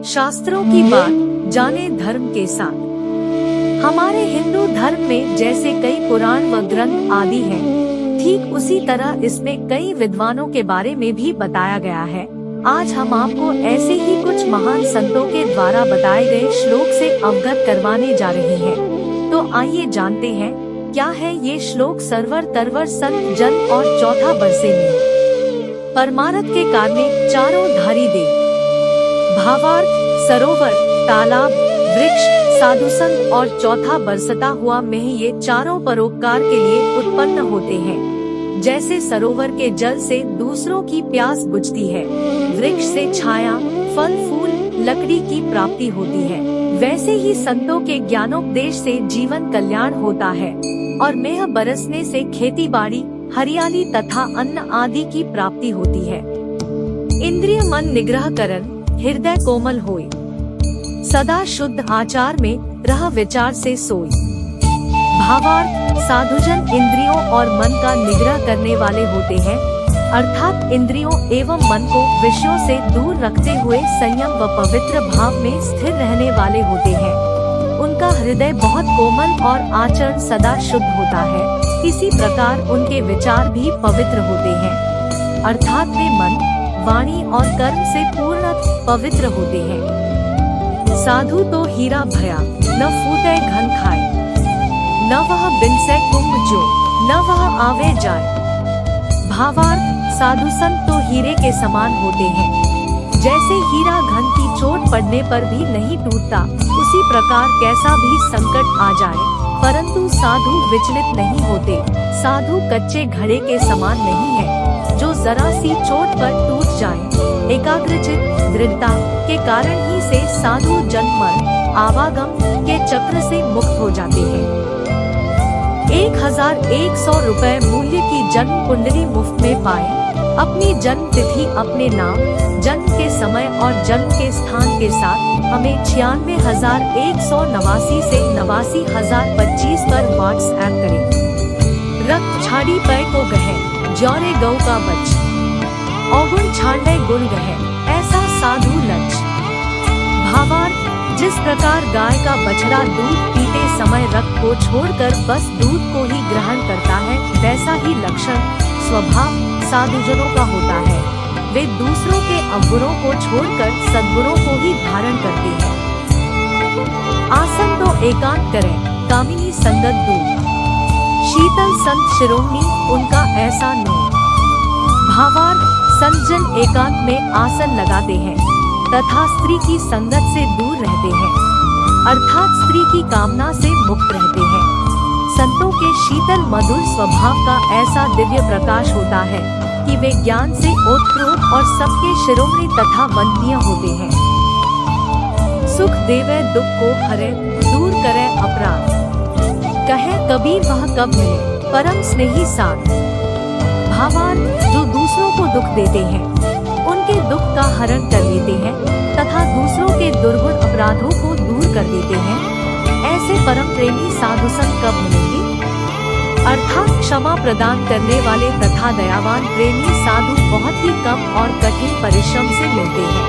शास्त्रों की बात जाने धर्म के साथ। हमारे हिंदू धर्म में जैसे कई पुराण व ग्रंथ आदि हैं, ठीक उसी तरह इसमें कई विद्वानों के बारे में भी बताया गया है। आज हम आपको ऐसे ही कुछ महान संतों के द्वारा बताए गए श्लोक से अवगत करवाने जा रहे हैं। तो आइए जानते हैं क्या है ये श्लोक। सर्वर तरवर संत जन और चौथा बरसे में परमारथ के कारणे चारों धारी दे। भावार्थ सरोवर, तालाब, वृक्ष, साधु संत और चौथा बरसता हुआ मेह, ये चारों परोपकार के लिए उत्पन्न होते हैं। जैसे सरोवर के जल से दूसरों की प्यास बुझती है, वृक्ष से छाया, फल फूल, लकड़ी की प्राप्ति होती है, वैसे ही संतों के ज्ञानोपदेश से जीवन कल्याण होता है और मेह बरसने से खेती बाड़ी, हरियाली तथा अन्न आदि की प्राप्ति होती है। इंद्रिय मन निग्रह करन, हृदय कोमल होय, सदा शुद्ध आचार में रह विचार से सोई। भावार्थ साधुजन इंद्रियों और मन का निग्रह करने वाले होते हैं, अर्थात इंद्रियों एवं मन को विषयों से दूर रखते हुए संयम व पवित्र भाव में स्थिर रहने वाले होते हैं। उनका हृदय बहुत कोमल और आचरण सदा शुद्ध होता है। इसी प्रकार उनके विचार भी पवित्र होते हैं, अर्थात वे मन, वाणी और कर्म से पूर्ण पवित्र होते हैं। साधु तो हीरा भया, न फूटे घन खाए, न वह बिनसे कुंभ जो, न वह आवे जाए। भावार्थ साधु संत तो हीरे के समान होते हैं। जैसे हीरा घन की चोट पड़ने पर भी नहीं टूटता, उसी प्रकार कैसा भी संकट आ जाए परंतु साधु विचलित नहीं होते। साधु कच्चे घड़े के समान नहीं है, जो जरा सी चोट पर टूट जाए। एकाग्रचित दृढ़ता के कारण ही से साधु जन्म मरण आवागम के चक्र से मुक्त हो जाते हैं। 1100 रुपए मूल्य की जन्म कुंडली मुफ्त में पाए। अपनी जन्म तिथि, अपने नाम, जन्म के समय और जन्म के स्थान के साथ हमें 96,189 से 89,025 पर व्हाट्सएप करें। रक्त छाड़ी पै को गहे, ज्योरे गौ का बच, औगुण छांडे गुण गहे, ऐसा साधु लच। भावार्थ जिस प्रकार गाय का बछड़ा दूध पीते समय रक्त को छोड़कर बस दूध को ही ग्रहण करता है, वैसा ही लक्षण स्वभाव साधुजनों का होता है। वे दूसरों के अवगुणों को छोड़कर सद्गुणों को ही धारण करते हैं। आसन तो एकांत करें, कामिनी संगत दूर, शीतल संत शिरोमणि उनका ऐसा नो। भावार्थ संत जन एकांत में आसन लगाते हैं तथा स्त्री की संगत से दूर रहते हैं, अर्थात स्त्री की कामना से मुक्त रहते हैं। संतों के शीतल मधुर स्वभाव का ऐसा दिव्य प्रकाश होता है कि वे ज्ञान से ओतप्रोत और सबके शिरोमणि तथा वंदनीय होते हैं। सुख देवे दुख को हरे, दूर करे अपराध, कहे कबीर वह कब मिले, परम स्नेही साथ। भावार्थ जो दूसरों को दुख देते हैं, उनके दुख का हरण कर लेते हैं तथा दूसरों के दुर्गुण अपराधों को दूर कर देते हैं, ऐसे परम प्रेमी साधु संत कब मिलेंगे? अर्थात क्षमा प्रदान करने वाले तथा दयावान प्रेमी साधु बहुत ही कम और कठिन परिश्रम से मिलते हैं।